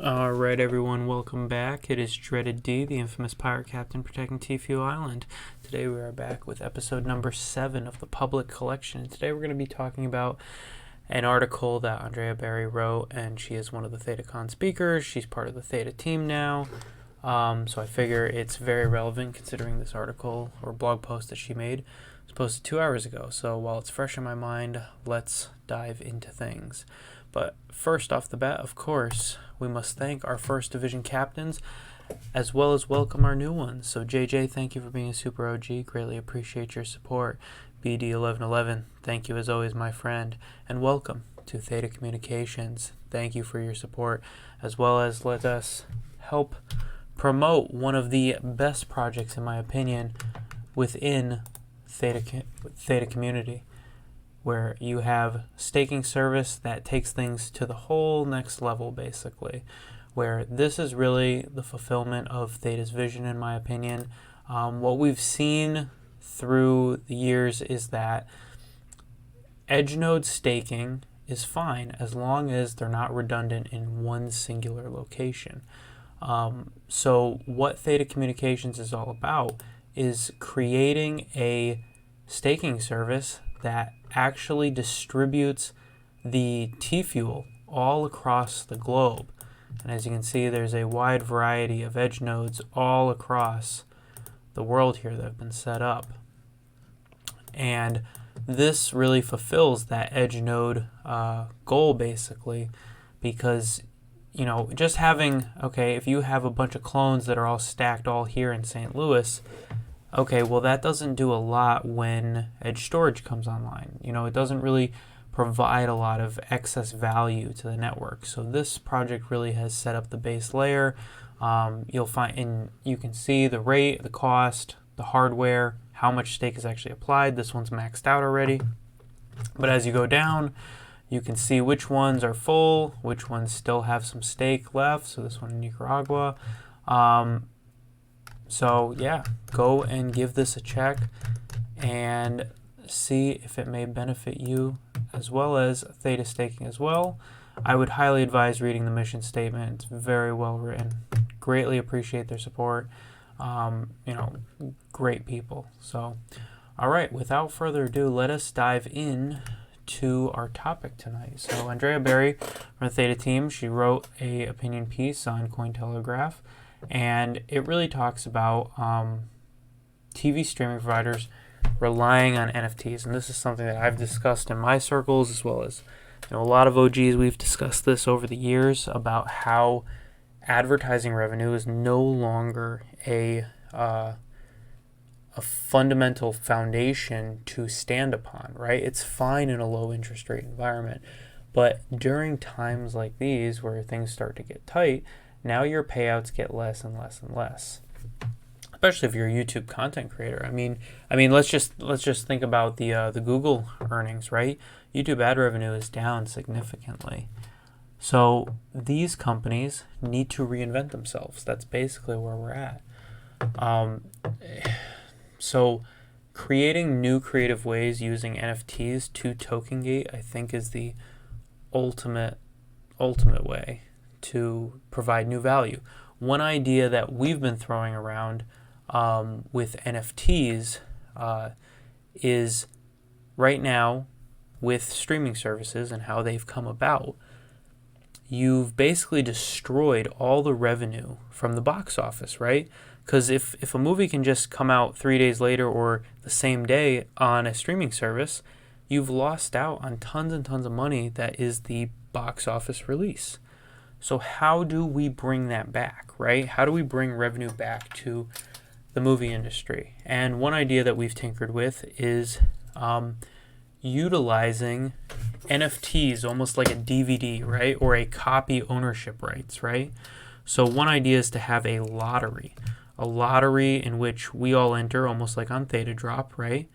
Alright everyone, welcome back. It is Dreaded D, the infamous pirate captain protecting Tfue Island. Today we are back with episode number 7 of the Public Collection. And today we're going to be talking about an article that Andrea Berry wrote, and she is one of the ThetaCon speakers. She's part of the Theta team now. So I figure it's very relevant considering this article or blog post that she made was posted 2 hours ago. So while it's fresh in my mind, let's dive into things. But first off the bat, of course, we must thank our First Division captains as well as welcome our new ones. So JJ, thank you for being a super OG. Greatly appreciate your support. BD1111, thank you as always, my friend. And welcome to Theta Communications. Thank you for your support, as well as let us help promote one of the best projects, in my opinion, within Theta community, where you have staking service that takes things to the whole next level, basically, where this is really the fulfillment of Theta's vision, in my opinion. What we've seen through the years is that edge node staking is fine as long as they're not redundant in one singular location. So what Theta Communications is all about is creating a staking service that actually distributes the T-Fuel all across the globe. And as you can see, there's a wide variety of edge nodes all across the world here that have been set up. And this really fulfills that edge node goal, basically, because, you know, just having, okay, if you have a bunch of clones that are all stacked all here in St. Louis, okay, well, that doesn't do a lot when edge storage comes online. You know, it doesn't really provide a lot of excess value to the network. So this project really has set up the base layer. You'll find, and you can see the rate, the cost, the hardware, how much stake is actually applied. This one's maxed out already. But as you go down, you can see which ones are full, which ones still have some stake left. So this one in Nicaragua. So yeah, go and give this a check and see if it may benefit you, as well as Theta staking as well. I would highly advise reading the mission statement. It's very well written. Greatly appreciate their support. You know, great people. So, all right, without further ado, let us dive in to our topic tonight. So Andrea Berry from the Theta team, she wrote a opinion piece on Cointelegraph. And it really talks about TV streaming providers relying on NFTs. And this is something that I've discussed in my circles, as well as, you know, a lot of OGs. We've discussed this over the years about how advertising revenue is no longer a fundamental foundation to stand upon, right? It's fine in a low interest rate environment. But during times like these where things start to get tight, now your payouts get less and less and less, especially if you're a YouTube content creator. I mean, let's just think about the Google earnings, right? YouTube ad revenue is down significantly. So these companies need to reinvent themselves. That's basically where we're at. So creating new creative ways using NFTs to token gate, I think, is the ultimate way to provide new value. One idea that we've been throwing around with NFTs is right now with streaming services and how they've come about, you've basically destroyed all the revenue from the box office, right? Because if a movie can just come out 3 days later or the same day on a streaming service, you've lost out on tons and tons of money that is the box office release. So how do we bring that back, right? How do we bring revenue back to the movie industry? And one idea that we've tinkered with is utilizing NFTs almost like a DVD, right? Or a copy ownership rights, right? So one idea is to have a lottery in which we all enter, almost like on Theta Drop, right?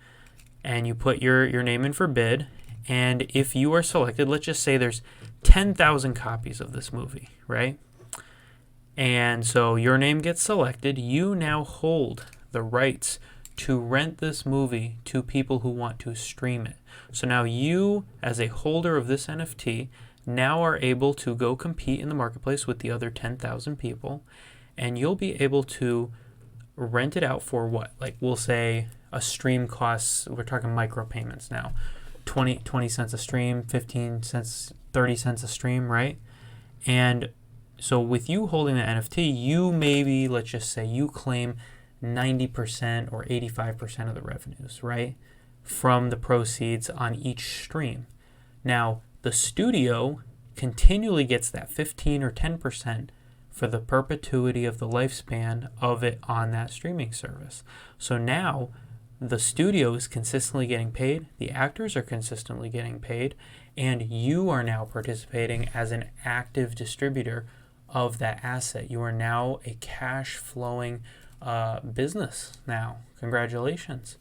And you put your name in for bid. And if you are selected, let's just say there's 10,000 copies of this movie, right? And so your name gets selected. You now hold the rights to rent this movie to people who want to stream it. So now you, as a holder of this NFT, now are able to go compete in the marketplace with the other 10,000 people, and you'll be able to rent it out for what? Like, we'll say a stream costs, we're talking micropayments now, 20 cents a stream, 15 cents, 30 cents a stream, right? And so with you holding the NFT, you maybe, let's just say you claim 90% or 85% of the revenues, right? From the proceeds on each stream. Now, the studio continually gets that 15 or 10% for the perpetuity of the lifespan of it on that streaming service. So now the studio is consistently getting paid, the actors are consistently getting paid, and you are now participating as an active distributor of that asset. You are now a cash flowing business now. Congratulations.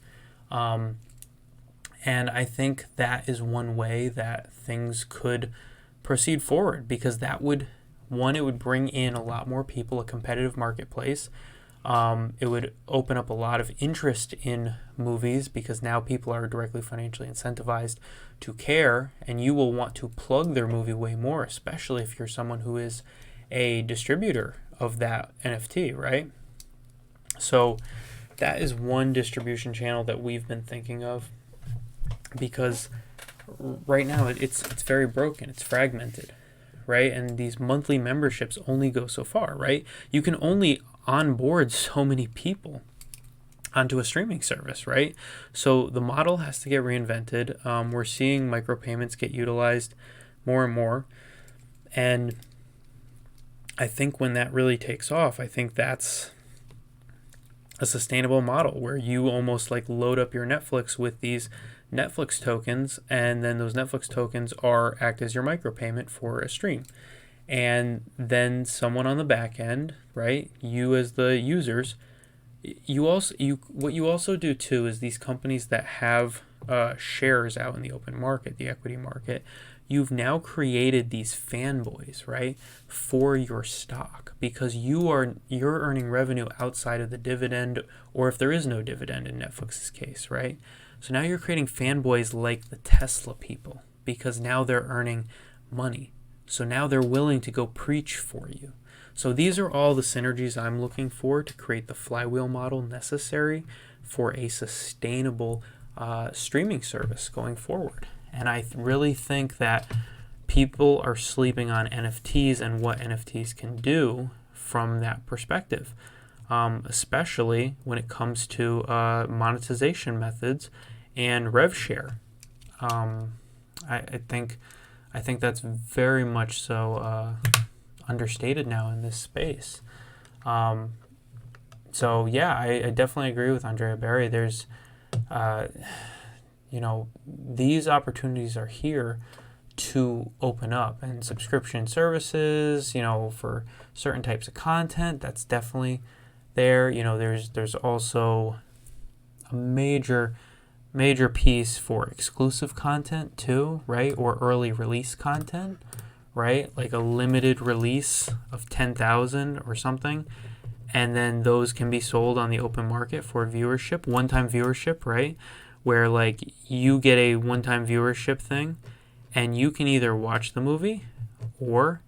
And I think that is one way that things could proceed forward, because that would, one, it would bring in a lot more people, a competitive marketplace. It would open up a lot of interest in movies, because now people are directly financially incentivized to care, and you will want to plug their movie way more, especially if you're someone who is a distributor of that NFT, right? So that is one distribution channel that we've been thinking of, because right now it's very broken, it's fragmented, right? And these monthly memberships only go so far, right? You can only onboard so many people onto a streaming service, right? So the model has to get reinvented. We're seeing micropayments get utilized more and more, and I think when that really takes off, I think that's a sustainable model where you almost like load up your Netflix with these Netflix tokens, and then those Netflix tokens act as your micropayment for a stream. And then someone on the back end, right? You as the users, what you also do too is these companies that have shares out in the open market, the equity market, you've now created these fanboys, right, for your stock, because you're earning revenue outside of the dividend, or if there is no dividend in Netflix's case, right? So now you're creating fanboys like the Tesla people, because now they're earning money. So now they're willing to go preach for you. So these are all the synergies I'm looking for to create the flywheel model necessary for a sustainable streaming service going forward. And I really think that people are sleeping on NFTs and what NFTs can do from that perspective, especially when it comes to monetization methods and rev share. I think that's very much so understated now in this space. So yeah, I definitely agree with Andrea Berry. There's these opportunities are here to open up, and subscription services, for certain types of content, that's definitely there. There's also a major piece for exclusive content too, right? Or early release content, right? Like a limited release of 10,000 or something, and then those can be sold on the open market for viewership, one-time viewership, right? Where like you get a one-time viewership thing, and you can either watch the movie or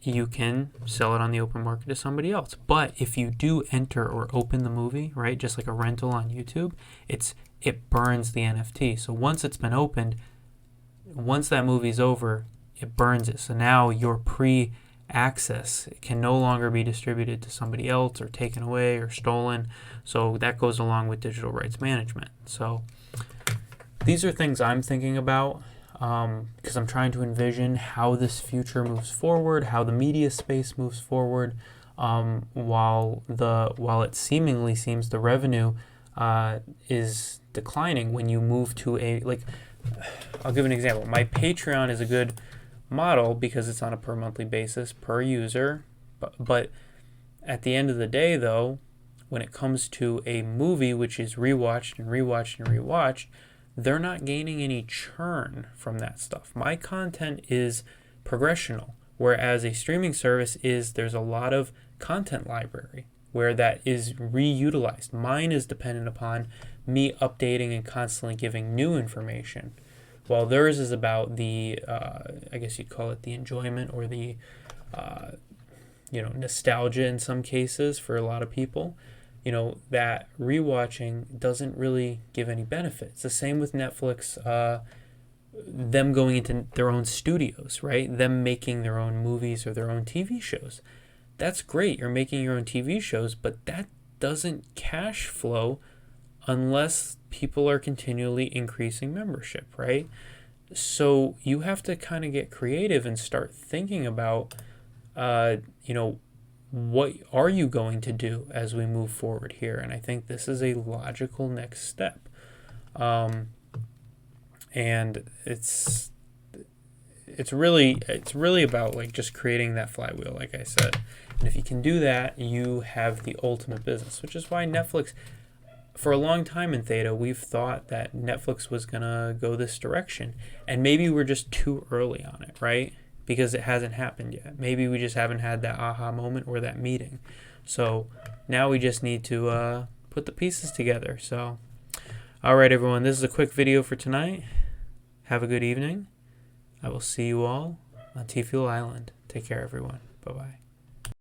you can sell it on the open market to somebody else. But if you do enter or open the movie, right, just like a rental on YouTube, it burns the NFT. So once it's been opened, once that movie's over, it burns it. So now your pre-access can no longer be distributed to somebody else or taken away or stolen. So that goes along with digital rights management. So these are things I'm thinking about, because I'm trying to envision how this future moves forward, how the media space moves forward, while it seemingly seems the revenue is declining when you move to I'll give an example. My Patreon is a good model because it's on a per monthly basis per user, but at the end of the day though, when it comes to a movie which is rewatched and rewatched and rewatched, they're not gaining any churn from that stuff. My content is progressional, whereas a streaming service there's a lot of content library where that is reutilized. Mine is dependent upon me updating and constantly giving new information, while theirs is about the, I guess you'd call it the enjoyment or the, nostalgia in some cases for a lot of people, that rewatching doesn't really give any benefit. It's the same with Netflix, them going into their own studios, right? Them making their own movies or their own TV shows. That's great. You're making your own TV shows, but that doesn't cash flow unless people are continually increasing membership, right? So you have to kind of get creative and start thinking about, what are you going to do as we move forward here? And I think this is a logical next step. And it's really about like just creating that flywheel, like I said. And if you can do that, you have the ultimate business, which is why Netflix, for a long time in Theta, we've thought that Netflix was going to go this direction. And maybe we're just too early on it, right? Because it hasn't happened yet. Maybe we just haven't had that aha moment or that meeting. So now we just need to put the pieces together. So, all right, everyone, this is a quick video for tonight. Have a good evening. I will see you all on T-Fuel Island. Take care, everyone. Bye-bye.